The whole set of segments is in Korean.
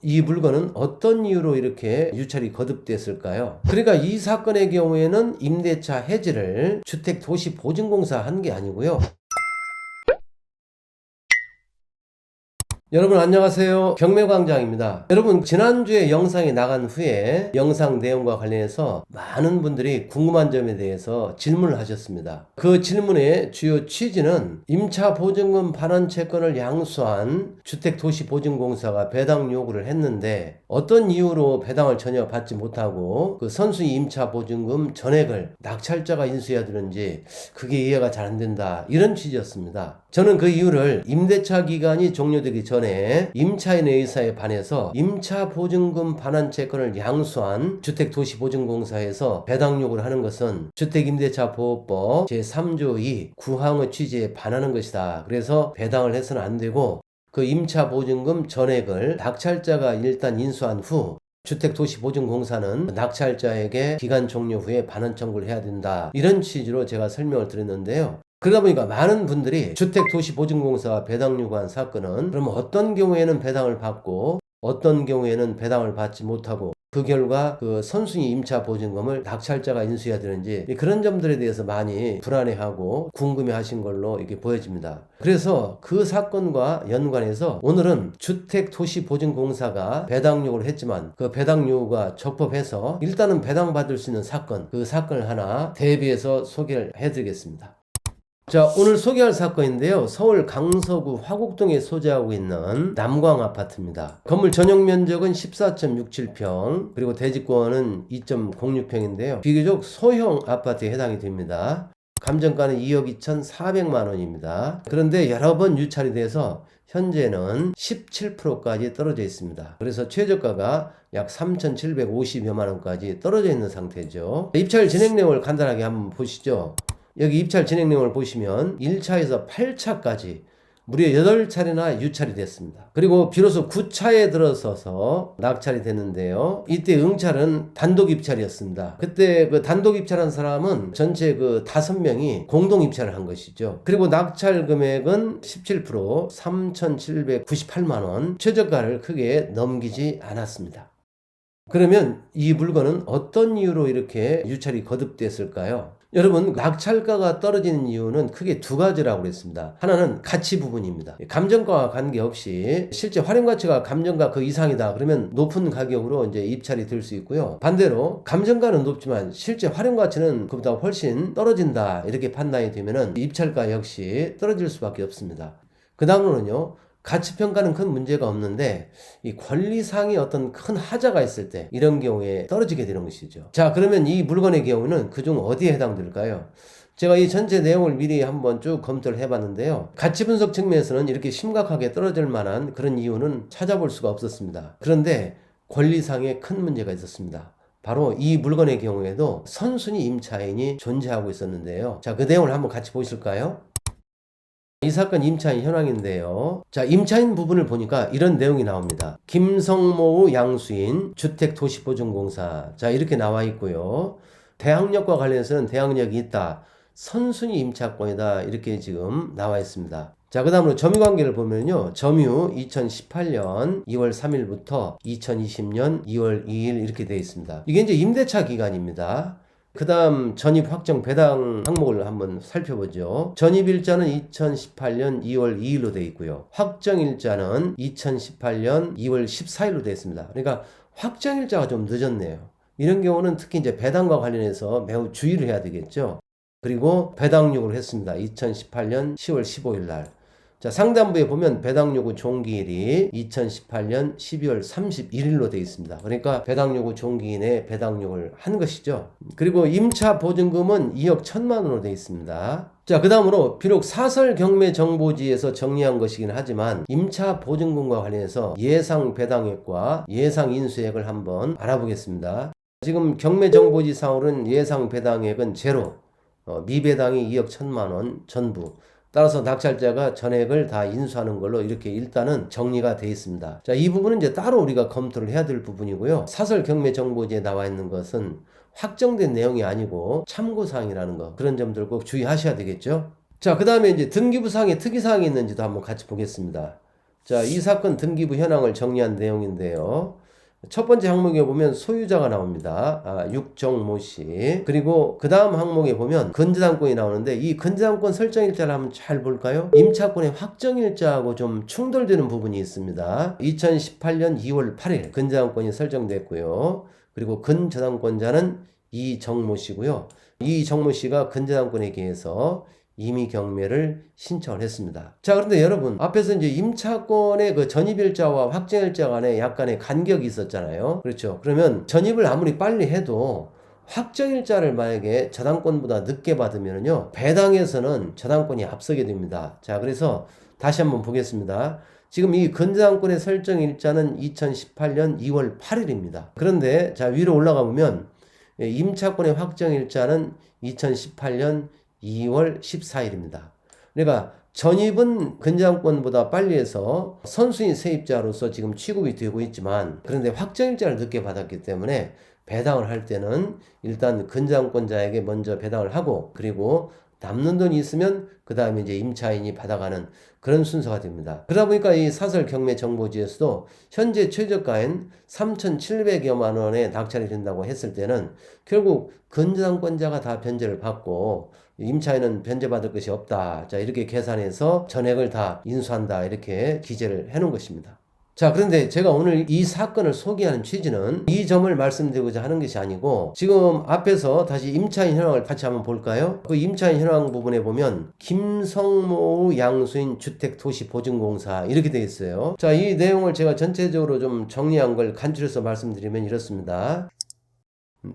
이 물건은 어떤 이유로 이렇게 유찰이 거듭됐을까요? 그러니까 이 사건의 경우에는 임대차 해지를 주택도시보증공사 한 게 아니고요. 여러분 안녕하세요. 경매광장입니다. 여러분 지난주에 영상이 나간 후에 영상 내용과 관련해서 많은 분들이 궁금한 점에 대해서 질문을 하셨습니다. 그 질문의 주요 취지는 임차보증금 반환 채권을 양수한 주택도시보증공사가 배당 요구를 했는데 어떤 이유로 배당을 전혀 받지 못하고 그 선순위 임차보증금 전액을 낙찰자가 인수해야 되는지 그게 이해가 잘 안 된다, 이런 취지였습니다. 저는 그 이유를 임대차 기간이 종료되기 전에 임차인의 의사에 반해서 임차보증금 반환 채권을 양수한 주택도시보증공사에서 배당 요구를 하는 것은 주택임대차보호법 제3조 2 구항의 취지에 반하는 것이다. 그래서 배당을 해서는 안 되고 그 임차보증금 전액을 낙찰자가 일단 인수한 후 주택도시보증공사는 낙찰자에게 기간 종료 후에 반환 청구를 해야 된다, 이런 취지로 제가 설명을 드렸는데요. 그러다 보니까 많은 분들이 주택도시보증공사가 배당 요구한 사건은 그러면 어떤 경우에는 배당을 받고 어떤 경우에는 배당을 받지 못하고 그 결과 그 선순위 임차보증금을 낙찰자가 인수해야 되는지, 그런 점들에 대해서 많이 불안해하고 궁금해하신 걸로 이렇게 보여집니다. 그래서 그 사건과 연관해서 오늘은 주택도시보증공사가 배당 요구를 했지만 그 배당 요구가 적법해서 일단은 배당받을 수 있는 사건, 그 사건을 하나 대비해서 소개를 해드리겠습니다. 자, 오늘 소개할 사건인데요. 서울 강서구 화곡동에 소재하고 있는 남광 아파트입니다. 건물 전용 면적은 14.67평, 그리고 대지권은 2.06평인데요. 비교적 소형 아파트에 해당이 됩니다. 감정가는 2억 2,400만 원입니다. 그런데 여러 번 유찰이 돼서 현재는 17%까지 떨어져 있습니다. 그래서 최저가가 약 3,750여만 원까지 떨어져 있는 상태죠. 입찰 진행 내용을 간단하게 한번 보시죠. 여기 입찰 진행 내용을 보시면 1차에서 8차까지 무려 8차례나 유찰이 됐습니다. 그리고 비로소 9차에 들어서서 낙찰이 됐는데요. 이때 응찰은 단독 입찰이었습니다. 그때 그 단독 입찰한 사람은 전체 그 5명이 공동 입찰을 한 것이죠. 그리고 낙찰 금액은 17% 3,798만 원, 최저가를 크게 넘기지 않았습니다. 그러면 이 물건은 어떤 이유로 이렇게 유찰이 거듭됐을까요? 여러분, 낙찰가가 떨어지는 이유는 크게 두 가지라고 그랬습니다. 하나는 가치 부분입니다. 감정가와 관계없이 실제 활용가치가 감정가 그 이상이다 그러면 높은 가격으로 이제 입찰이 될 수 있고요. 반대로 감정가는 높지만 실제 활용가치는 그보다 훨씬 떨어진다, 이렇게 판단이 되면은 입찰가 역시 떨어질 수밖에 없습니다. 그 다음으로는요, 가치평가는 큰 문제가 없는데 이 권리상의 어떤 큰 하자가 있을 때 이런 경우에 떨어지게 되는 것이죠. 자, 그러면 이 물건의 경우는 그중 어디에 해당될까요? 제가 이 전체 내용을 미리 한번 쭉 검토를 해봤는데요. 가치 분석 측면에서는 이렇게 심각하게 떨어질 만한 그런 이유는 찾아볼 수가 없었습니다. 그런데 권리상의 큰 문제가 있었습니다. 바로 이 물건의 경우에도 선순위 임차인이 존재하고 있었는데요. 자, 그 내용을 한번 같이 보실까요? 이 사건 임차인 현황인데요. 자, 임차인 부분을 보니까 이런 내용이 나옵니다. 김성모 양수인 주택도시보증공사. 자, 이렇게 나와 있고요. 대항력과 관련해서는 대항력이 있다, 선순위 임차권이다, 이렇게 지금 나와 있습니다. 자, 그 다음으로 점유 관계를 보면요. 점유 2018년 2월 3일부터 2020년 2월 2일 이렇게 되어 있습니다. 이게 이제 임대차 기간입니다. 그 다음 전입 확정 배당 항목을 한번 살펴보죠. 전입일자는 2018년 2월 2일로 되어 있고요. 확정일자는 2018년 2월 14일로 되어 있습니다. 그러니까 확정일자가 좀 늦었네요. 이런 경우는 특히 이제 배당과 관련해서 매우 주의를 해야 되겠죠. 그리고 배당 요구를 했습니다. 2018년 10월 15일 날. 자, 상단부에 보면 배당 요구 종기일이 2018년 12월 31일로 되어 있습니다. 그러니까 배당 요구 종기일 내에 배당 요구를 한 것이죠. 그리고 임차 보증금은 2억 1천만 원으로 되어 있습니다. 자, 그 다음으로 비록 사설 경매 정보지에서 정리한 것이긴 하지만 임차 보증금과 관련해서 예상 배당액과 예상 인수액을 한번 알아보겠습니다. 지금 경매 정보지 상으로는 예상 배당액은 제로, 미배당이 2억 1천만 원 전부. 따라서 낙찰자가 전액을 다 인수하는 걸로 이렇게 일단은 정리가 되어 있습니다. 자, 이 부분은 이제 따로 우리가 검토를 해야 될 부분이고요. 사설 경매 정보지에 나와 있는 것은 확정된 내용이 아니고 참고사항이라는 거, 그런 점들 꼭 주의하셔야 되겠죠. 자, 그 다음에 이제 등기부상에 특이사항이 있는지도 한번 같이 보겠습니다. 자, 이 사건 등기부 현황을 정리한 내용인데요. 첫 번째 항목에 보면 소유자가 나옵니다. 육정모 씨. 그리고 그 다음 항목에 보면 근저당권이 나오는데 이 근저당권 설정일자를 한번 잘 볼까요? 임차권의 확정일자하고 좀 충돌되는 부분이 있습니다. 2018년 2월 8일 근저당권이 설정됐고요. 그리고 근저당권자는 이정모 씨고요. 이정모 씨가 근저당권에 의해서 임의 경매를 신청을 했습니다. 자, 그런데 여러분, 앞에서 이제 임차권의 그 전입일자와 확정일자 간에 약간의 간격이 있었잖아요. 그렇죠. 그러면 전입을 아무리 빨리 해도 확정일자를 만약에 저당권보다 늦게 받으면요, 배당에서는 저당권이 앞서게 됩니다. 자, 그래서 다시 한번 보겠습니다. 지금 이 근저당권의 설정일자는 2018년 2월 8일입니다. 그런데 자, 위로 올라가 보면 임차권의 확정일자는 2018년 2월 14일입니다. 그러니까 전입은 근저당권보다 빨리 해서 선수인 세입자로서 지금 취급이 되고 있지만, 그런데 확정일자를 늦게 받았기 때문에 배당을 할 때는 일단 근저당권자에게 먼저 배당을 하고, 그리고 남는 돈이 있으면 그 다음에 이제 임차인이 받아가는 그런 순서가 됩니다. 그러다 보니까 이 사설 경매 정보지에서도 현재 최저가인 3,700여만 원에 낙찰이 된다고 했을 때는 결국 근저당권자가 다 변제를 받고 임차인은 변제받을 것이 없다. 자, 이렇게 계산해서 전액을 다 인수한다. 이렇게 기재를 해놓은 것입니다. 자, 그런데 제가 오늘 이 사건을 소개하는 취지는 이 점을 말씀드리고자 하는 것이 아니고, 지금 앞에서 다시 임차인 현황을 같이 한번 볼까요? 그 임차인 현황 부분에 보면 김성모 양수인 주택도시보증공사 이렇게 되어 있어요. 자, 이 내용을 제가 전체적으로 좀 정리한 걸 간추려서 말씀드리면 이렇습니다.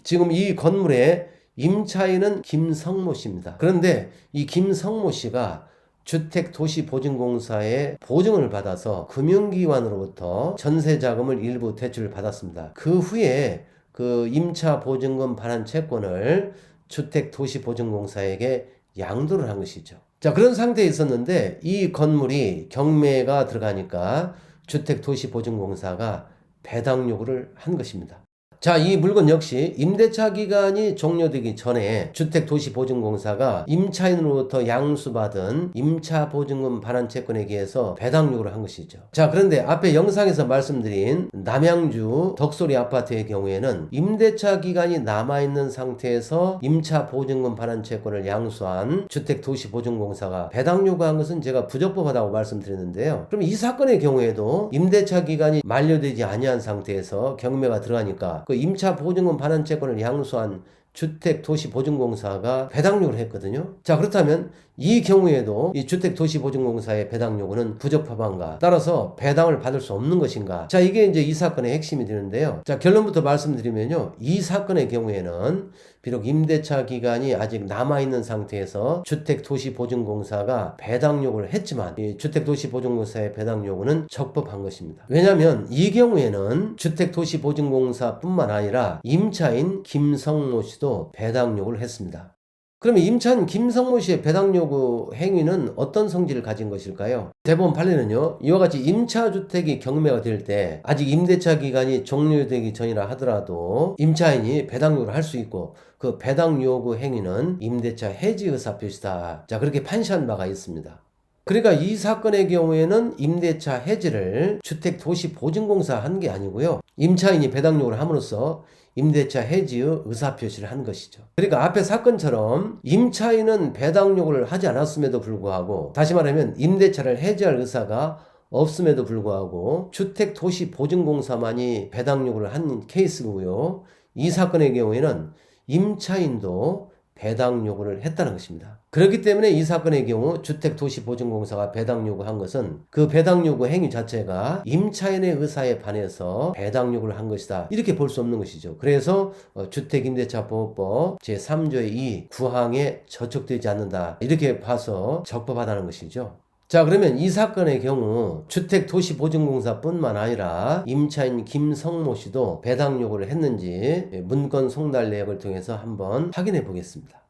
지금 이 건물에 임차인은 김성모 씨입니다. 그런데 이 김성모 씨가 주택도시보증공사에 보증을 받아서 금융기관으로부터 전세자금을 일부 대출을 받았습니다. 그 후에 그 임차보증금 반환 채권을 주택도시보증공사에게 양도를 한 것이죠. 자, 그런 상태에 있었는데 이 건물이 경매가 들어가니까 주택도시보증공사가 배당 요구를 한 것입니다. 자, 이 물건 역시 임대차 기간이 종료되기 전에 주택도시보증공사가 임차인으로부터 양수받은 임차보증금 반환 채권에 의해서 배당 요구를 한 것이죠. 자, 그런데 앞에 영상에서 말씀드린 남양주 덕소리 아파트의 경우에는 임대차 기간이 남아있는 상태에서 임차보증금 반환 채권을 양수한 주택도시보증공사가 배당 요구한 것은 제가 부적법하다고 말씀드렸는데요. 그럼 이 사건의 경우에도 임대차 기간이 만료되지 아니한 상태에서 경매가 들어가니까 그 임차보증금 반환 채권을 양수한 주택도시보증공사가 배당 요구를 했거든요. 자, 그렇다면 이 경우에도 이 주택도시보증공사의 배당 요구는 부적법한가? 따라서 배당을 받을 수 없는 것인가? 자, 이게 이제 이 사건의 핵심이 되는데요. 자, 결론부터 말씀드리면요. 이 사건의 경우에는 비록 임대차 기간이 아직 남아있는 상태에서 주택도시보증공사가 배당 요구를 했지만 이 주택도시보증공사의 배당 요구는 적법한 것입니다. 왜냐하면 이 경우에는 주택도시보증공사뿐만 아니라 임차인 김성모 씨도 배당 요구를 했습니다. 그러면 임차인 김성모 씨의 배당 요구 행위는 어떤 성질을 가진 것일까요? 대법원 판례는요, 이와 같이 임차주택이 경매가 될 때 아직 임대차 기간이 종료되기 전이라 하더라도 임차인이 배당 요구를 할 수 있고, 그 배당 요구 행위는 임대차 해지 의사 표시다. 자, 그렇게 판시한 바가 있습니다. 그러니까 이 사건의 경우에는 임대차 해지를 주택도시보증공사 한 게 아니고요, 임차인이 배당 요구를 함으로써 임대차 해지의 의사표시를 한 것이죠. 그러니까 앞에 사건처럼 임차인은 배당 요구를 하지 않았음에도 불구하고, 다시 말하면 임대차를 해지할 의사가 없음에도 불구하고 주택도시보증공사만이 배당 요구를 한 케이스고요. 이 사건의 경우에는 임차인도 배당 요구를 했다는 것입니다. 그렇기 때문에 이 사건의 경우 주택도시보증공사가 배당 요구한 것은 그 배당 요구 행위 자체가 임차인의 의사에 반해서 배당 요구를 한 것이다, 이렇게 볼 수 없는 것이죠. 그래서 주택임대차보호법 제3조의 2 구항에 저촉되지 않는다, 이렇게 봐서 적법하다는 것이죠. 자, 그러면 이 사건의 경우 주택도시보증공사뿐만 아니라 임차인 김성모 씨도 배당 요구를 했는지 문건 송달 내역을 통해서 한번 확인해 보겠습니다.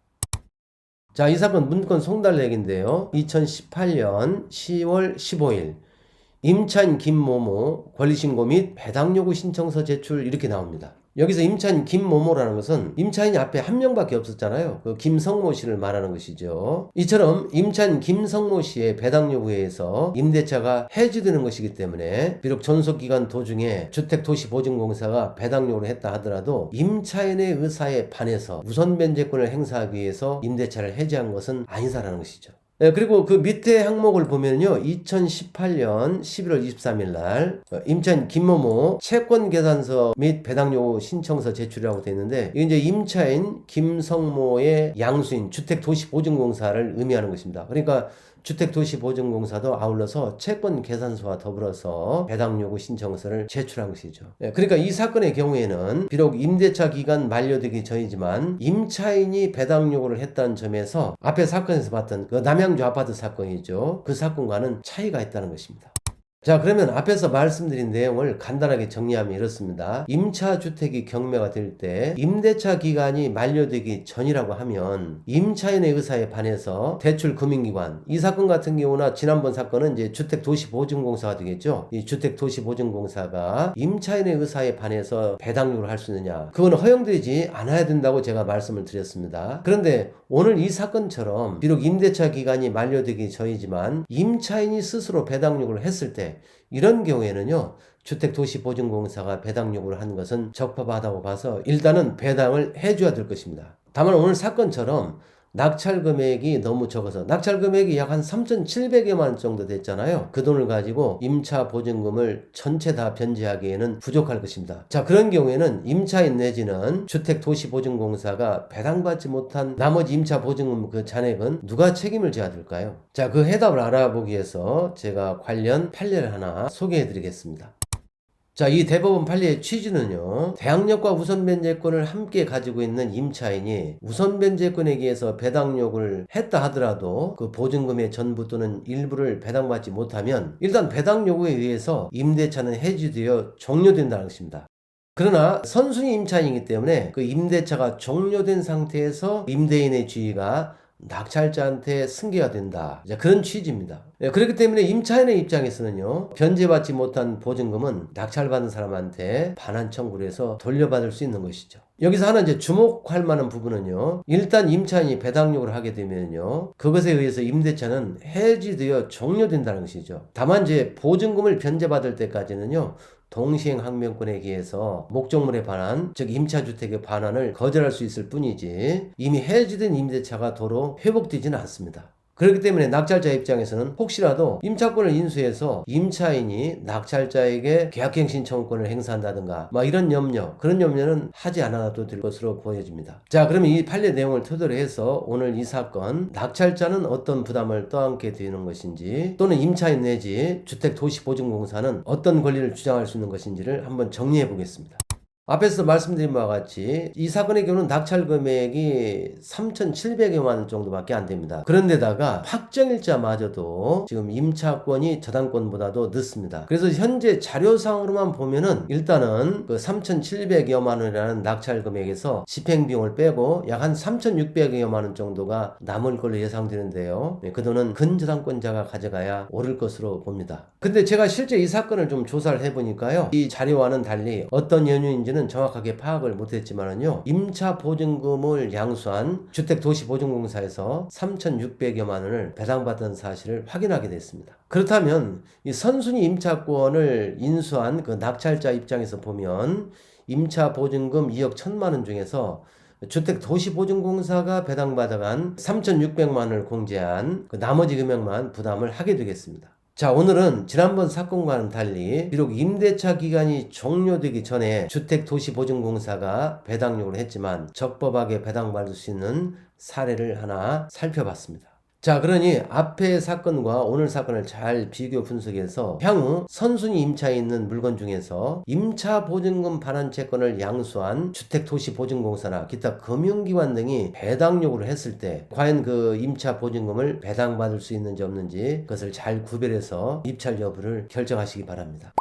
자, 이 사건 문건 송달 내역인데요. 2018년 10월 15일 임차인 김모모 권리신고 및 배당 요구 신청서 제출, 이렇게 나옵니다. 여기서 임차인 김모모라는 것은 임차인이 앞에 한 명밖에 없었잖아요. 그 김성모 씨를 말하는 것이죠. 이처럼 임차인 김성모 씨의 배당 요구에 의해서 임대차가 해지되는 것이기 때문에 비록 존속기간 도중에 주택도시보증공사가 배당 요구를 했다 하더라도 임차인의 의사에 반해서 우선 변제권을 행사하기 위해서 임대차를 해지한 것은 아니다라는 것이죠. 네, 그리고 그 밑에 항목을 보면요. 2018년 11월 23일 날 임차인 김모모 채권 계산서 및 배당 요구 신청서 제출이라고 되어 있는데 이게 이제 임차인 김성모의 양수인 주택도시보증공사를 의미하는 것입니다. 그러니까 주택도시보증공사도 아울러서 채권 계산서와 더불어서 배당 요구 신청서를 제출한 것이죠. 그러니까 이 사건의 경우에는 비록 임대차 기간 만료되기 전이지만 임차인이 배당 요구를 했다는 점에서 앞에 사건에서 봤던 그 남양주 아파트 사건이죠. 그 사건과는 차이가 있다는 것입니다. 자, 그러면 앞에서 말씀드린 내용을 간단하게 정리하면 이렇습니다. 임차주택이 경매가 될 때 임대차 기간이 만료되기 전이라고 하면 임차인의 의사에 반해서 대출금융기관, 이 사건 같은 경우나 지난번 사건은 이제 주택도시보증공사가 되겠죠. 이 주택도시보증공사가 임차인의 의사에 반해서 배당 요구를 할 수 있느냐, 그건 허용되지 않아야 된다고 제가 말씀을 드렸습니다. 그런데 오늘 이 사건처럼 비록 임대차 기간이 만료되기 전이지만 임차인이 스스로 배당 요구를 했을 때 이런 경우에는요, 주택도시보증공사가 배당 요구를 한 것은 적법하다고 봐서 일단은 배당을 해줘야 될 것입니다. 다만 오늘 사건처럼 낙찰 금액이 너무 적어서 낙찰 금액이 약 한 3,700여만 원 정도 됐잖아요. 그 돈을 가지고 임차 보증금을 전체 다 변제하기에는 부족할 것입니다. 자, 그런 경우에는 임차인 내지는 주택도시보증공사가 배당받지 못한 나머지 임차 보증금 그 잔액은 누가 책임을 져야 될까요? 자, 그 해답을 알아보기 위해서 제가 관련 판례를 하나 소개해 드리겠습니다. 자, 이 대법원 판례의 취지는요, 대항력과 우선변제권을 함께 가지고 있는 임차인이 우선변제권에 의해서 배당 요구를 했다 하더라도 그 보증금의 전부 또는 일부를 배당받지 못하면 일단 배당 요구에 의해서 임대차는 해지되어 종료된다는 것입니다. 그러나 선순위 임차인이기 때문에 그 임대차가 종료된 상태에서 임대인의 지위가 낙찰자한테 승계가 된다. 그런 취지입니다. 그렇기 때문에 임차인의 입장에서는요, 변제받지 못한 보증금은 낙찰받은 사람한테 반환 청구를 해서 돌려받을 수 있는 것이죠. 여기서 하나 이제 주목할 만한 부분은요, 일단 임차인이 배당 요구를 하게 되면요, 그것에 의해서 임대차는 해지되어 종료된다는 것이죠. 다만 이제 보증금을 변제받을 때까지는요, 동시행 항명권에 의해서 목적물에 반한, 즉 임차주택의 반환을 거절할 수 있을 뿐이지 이미 해지된 임대차가 도로 회복되지는 않습니다. 그렇기 때문에 낙찰자 입장에서는 혹시라도 임차권을 인수해서 임차인이 낙찰자에게 계약갱신 청구권을 행사한다든가 이런 염려, 그런 염려는 하지 않아도 될 것으로 보여집니다. 자, 그러면 이 판례 내용을 토대로 해서 오늘 이 사건, 낙찰자는 어떤 부담을 떠안게 되는 것인지, 또는 임차인 내지 주택도시보증공사는 어떤 권리를 주장할 수 있는 것인지를 한번 정리해 보겠습니다. 앞에서 말씀드린 바와 같이 이 사건의 경우는 낙찰 금액이 3,700여만 원 정도밖에 안 됩니다. 그런데다가 확정일자마저도 지금 임차권이 저당권보다도 늦습니다. 그래서 현재 자료상으로만 보면은 일단은 그 3,700여만 원이라는 낙찰 금액에서 집행비용을 빼고 약 한 3,600여만 원 정도가 남을 걸로 예상되는데요. 그 돈은 근저당권자가 가져가야 옳을 것으로 봅니다. 근데 제가 실제 이 사건을 좀 조사를 해보니까요, 이 자료와는 달리 어떤 연유인지는 정확하게 파악을 못했지만은요, 임차 보증금을 양수한 주택도시보증공사에서 3,600여만 원을 배당받은 사실을 확인하게 됐습니다. 그렇다면 이 선순위 임차권을 인수한 그 낙찰자 입장에서 보면 임차 보증금 2억 1천만 원 중에서 주택도시보증공사가 배당받아간 3,600만 원을 공제한 그 나머지 금액만 부담을 하게 되겠습니다. 자, 오늘은 지난번 사건과는 달리 비록 임대차 기간이 종료되기 전에 주택도시보증공사가 배당 요구를 했지만 적법하게 배당받을 수 있는 사례를 하나 살펴봤습니다. 자, 그러니 앞의 사건과 오늘 사건을 잘 비교 분석해서 향후 선순위 임차에 있는 물건 중에서 임차 보증금 반환 채권을 양수한 주택도시보증공사나 기타 금융기관 등이 배당 요구를 했을 때 과연 그 임차 보증금을 배당받을 수 있는지 없는지 그것을 잘 구별해서 입찰 여부를 결정하시기 바랍니다.